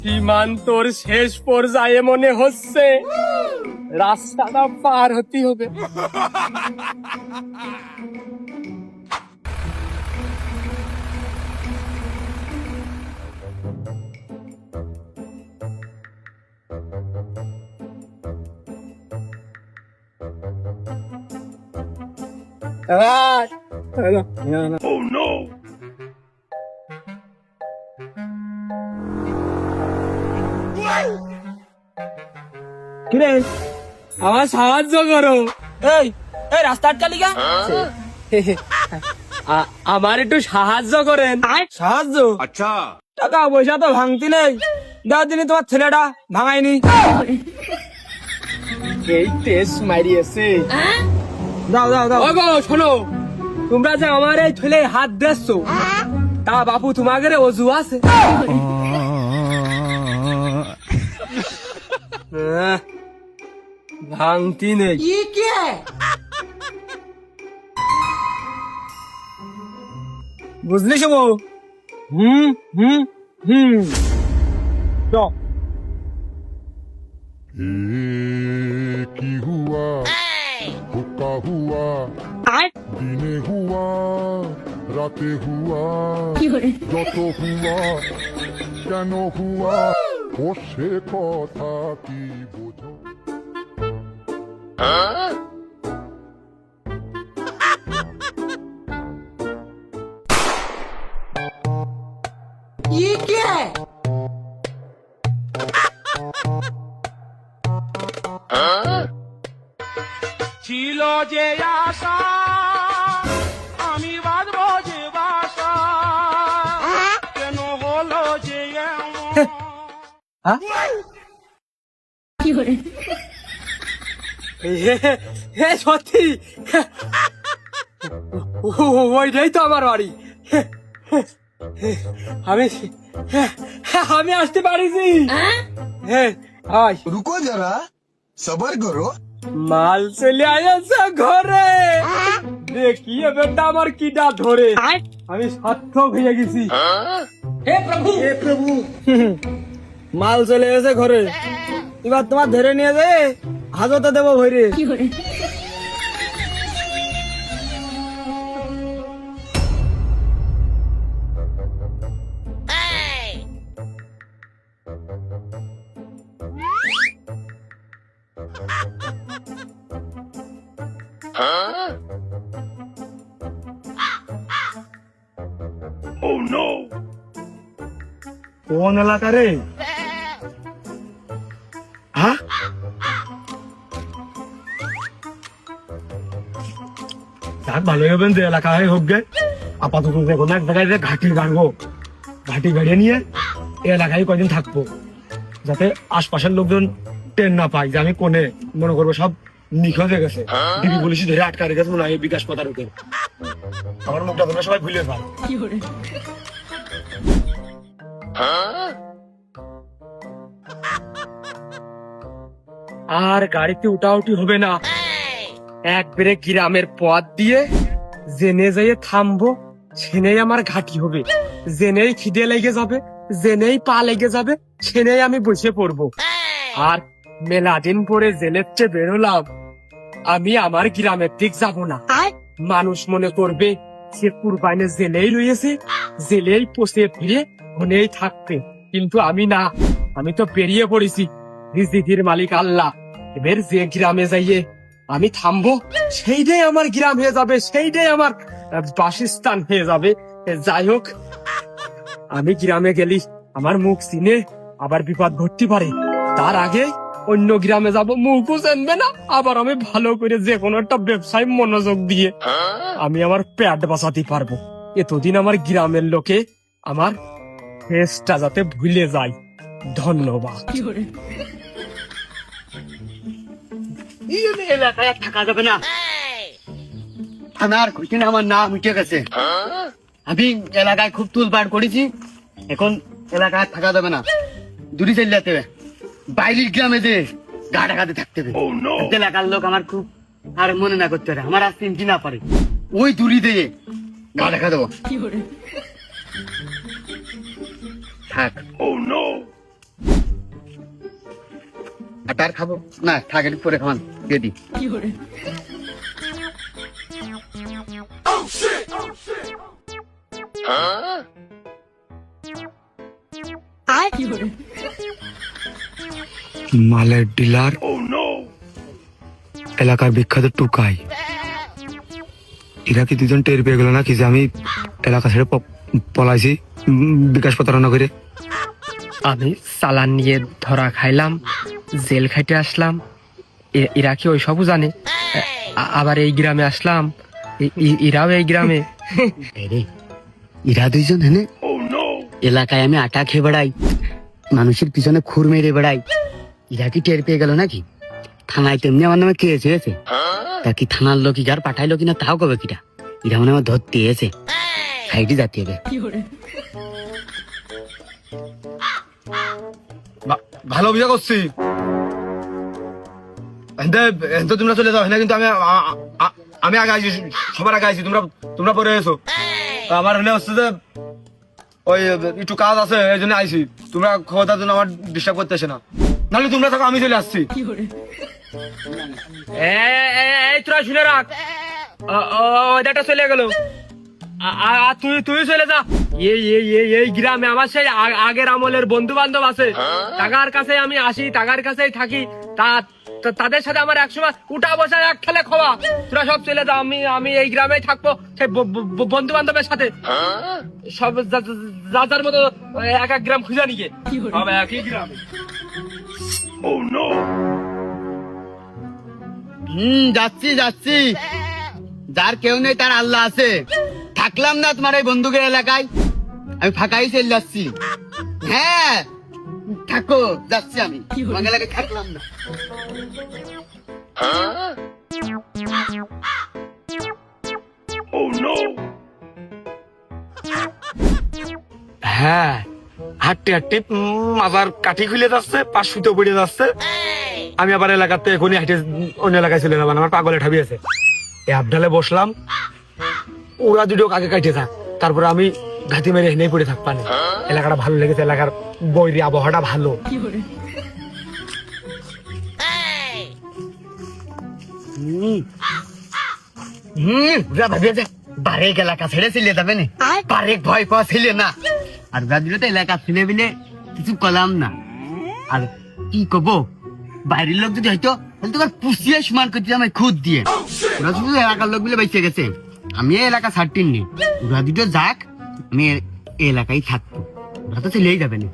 সীমান্তর শেষ পর্যায়ে মনে হচ্ছে রাস্তাটা পার হতে হবে। কিরে আমার সাহায্য করো। এই এই রাস্তা আটকালি গা? আমার একটু সাহায্য করেন। সাহায্য? আচ্ছা, টাকা পয়সা তো ভাঙতি নেই, দাও দিনই তোমার ছেলেটা ভাঙায়নি। এই টেস্ট মারিয়েছে। দাও দাও দাও। ওগো শোনো, তোমরা যে আমার এই ছেলে হাত দিচ্ছো, তা বাপু তোমাদের অজু আছে? ভাঙতি নেই। বুঝলি শুভ? হুম হুম হুম। কি হুয়া ধোকা হুয়া দিনে হুয়া রাতে হুয়া যত হুয়া কেন হুয়া ও সে কথা কি বোঝো? ছিল যে আশা আমি বাজবো যে বাসা, কেন হলো যে এমন? সত্যি ওইটাই তো আমার বাড়ি। আমি আমি আসতে পারিছি। হ্যাঁ আয়, रुको जरा सबर करो। মাল চলে আসছে ঘরে। দেখি এবারটা আমার কিটা ধরে। আমি সার্থক হয়ে গেছি। হে প্রভু মাল চলে এসে ঘরে, এবার তোমার ধরে নিয়ে যায় হাজতে দেবো ভৈরে। কোন এলাকা রে? হ্যাঁ যাক ভালোই হবেন যে এলাকায় হোক গে। আপাতত দেখো না এক জায়গায় যে ঘাটি গাড়বো, ঘাটি গাড়িয়ে নিয়ে এই এলাকায় কয়দিন থাকবো, যাতে আশপাশের লোকজন টেন না পায় যে আমি কোনে মনে করবো সব নিখোঁজ হয়ে গেছে, ডিবি পুলিশ ধরে আটকা রেখেছে মনে হয় বিকাশ পাতার উপরে। আমার মুখটা তোমরা সবাই ভুলে পায়। আর গাড়িতে উঠাউটি হবে না, একবারে গ্রামের পথ দিয়ে জেনে যেয়ে থামবো, সেনেই আমার ঘাটি হবে। জেনেই খিদে লেগে যাবে, জেনেই পা লেগে যাবে, সেনেই আমি বসে পড়বো। আর মেলা দিন পরে জেলের চেয়ে বেরোলাম, আমি আমার গ্রামের দিক যাব না। মানুষ মনে করবে সে কুরবানে জেলেই রয়েছে, জেলেই পচে ফিরে মনেই থাকবে। কিন্তু আমি না, আমি তো বেরিয়ে পড়েছি। রিজিকের মালিক আল্লাহ। এবার যে গ্রামে যাইয়ে আমি থামবো, সেইটাই আমার গ্রাম হয়ে যাবে, সেইটাই আমার বাসস্থান হয়ে যাবে। যাই হোক, আমি গ্রামে গেলি আমার মুখ চিনে আবার বিপদ ঘটতে পারে। তার আগে অন্য গ্রামে যাব, মুখও জানবে না। আবার আমি ভালো করে যে কোনো একটা ব্যবসায় মনোযোগ দিয়ে আমি আমার পেট বাঁচাতে পারবো। এতদিন আমার গ্রামের লোকে আমার ফেসটা যাতে ভুলে যায়। ধন্যবাদ। এলাকায় আর থাকা যাবে না, আমার কঠিন আমার নাম উঠে গেছে। আমি এলাকায় খুব তুলপাড় করেছি, এখন এলাকায় থাকা যাবে না, দূরে চলে যেতে হবে। বাইরের গ্রামে যে গা ঢাকাতে থাকতে হবে। এলাকার লোক আমার খুব আর মনে না করতে পারে, আমার আর চিনতে না পারে, ওই দূরে দিয়ে গা ঢাকা দেবো। থাক তার খাবো না, থাক একটু পরে খাওয়ান দিয়ে দি। মালের ডিলার, এলাকার বিখ্যাত টুকাই, এরা কি দুজন টের পেয়ে গেল নাকি যে আমি এলাকা ছেড়ে পলাইছি বিকাশ প্রতারণা করে? আমি চালান নিয়ে ধরা খাইলাম, জেল খাইতে আসলাম, এরা কি ওই সবও জানে? আবার এই গ্রামে আসলাম, এরাও এই গ্রামে। এরা দুইজন হ্যাঁ, এলাকায় আমি আটা খেয়ে বেড়াই, মানুষের পিছনে খুর মেরে বেড়াই, এরা কি টের পেয়ে গেল নাকি? থানায় তেমনি আমার নামে কেস হয়েছে, তা কি থানার লোক গার পাঠাইলো কিনা তাও কবে কিটা, এরা মানে আমার ধরতে এসে সাইডে যাতে হবে। ভালো অভিযোগ করছি, তোমরা চলে যাও, কিন্তু আমি আগে আইছি, সবার আগে আইছি, তোমরা পরে এসো। আমার হলে হচ্ছে যে ওই একটু কাজ আছে, এই জন্য আইছি। তোমরা খবরদার জন্য আমার ডিস্টার্ব করতে আসে না, নাহলে তোমরা থাকো, আমি চলে আসছি। এই তোরা শুনে রাখ, ওইটা চলে গেল, তুই চলে যা। এই গ্রামে আমার সেই আগের আমলের বন্ধু বান্ধব আছে, টাকার কাছে আমি আসি, টাকার কাছেই থাকি, তাদের সাথে আমার একসময় উঠা বসা এক খেলে খাওয়া। তোরা সব চলে যা, আমি এই গ্রামেই থাকবো সেই বন্ধু বান্ধবের সাথে। সব যার মতো এক এক গ্রাম খুঁজে নিয়ে হবে একই গ্রামে। যাচ্ছি যাচ্ছি, যার কেউ নেই তার আল্লাহ আছে। থাকলাম না তোমার এই বন্ধুকের এলাকায়, আমি ফাঁকাই চলে যাচ্ছি। হ্যাঁ থাকো, যাচ্ছি আমি তোমার এলাকায়, থাকলাম না। হ্যাঁ, হাঁটতে হাঁটতে মাজার কাঠি খুলে যাচ্ছে, পা সুতো পড়ে যাচ্ছে। আমি আবার এলাকাতে এখনই হাঁটে অন্য এলাকায় চলে যাবো, আমার পাগলে ঠাবি আছে। এই আবডালে বসলাম, ওরা দুটো আগে কাটে থাক, তারপরে আমি ঘাতি মেরে হেনে পড়ে থাকবা না। এলাকাটা ভালো লেগেছে, এলাকার বৈরী আবহাওয়াটা ভালো। ওরা ভাবিয়ে যে বারেক এলাকা ছেড়ে চলে যাবে না, বারেক ভয় পাওয়া ছিল না। আর ওরা দিলে তো এলাকা ছেড়ে বিলে কিছু করলাম না। আর কি কব, বাইরের লোক যদি হয়তো তোমার পুষিয়ে সমান করতে আমি খুদ দিয়ে, ওরা শুধু এলাকার লোক গুলো বেঁচে গেছে, আমি এই এলাকা ছাড়তেন নি। ওরা দুটো যাক, আমি এই এলাকায় থাকবো, ওরা তো চলেই যাবে না।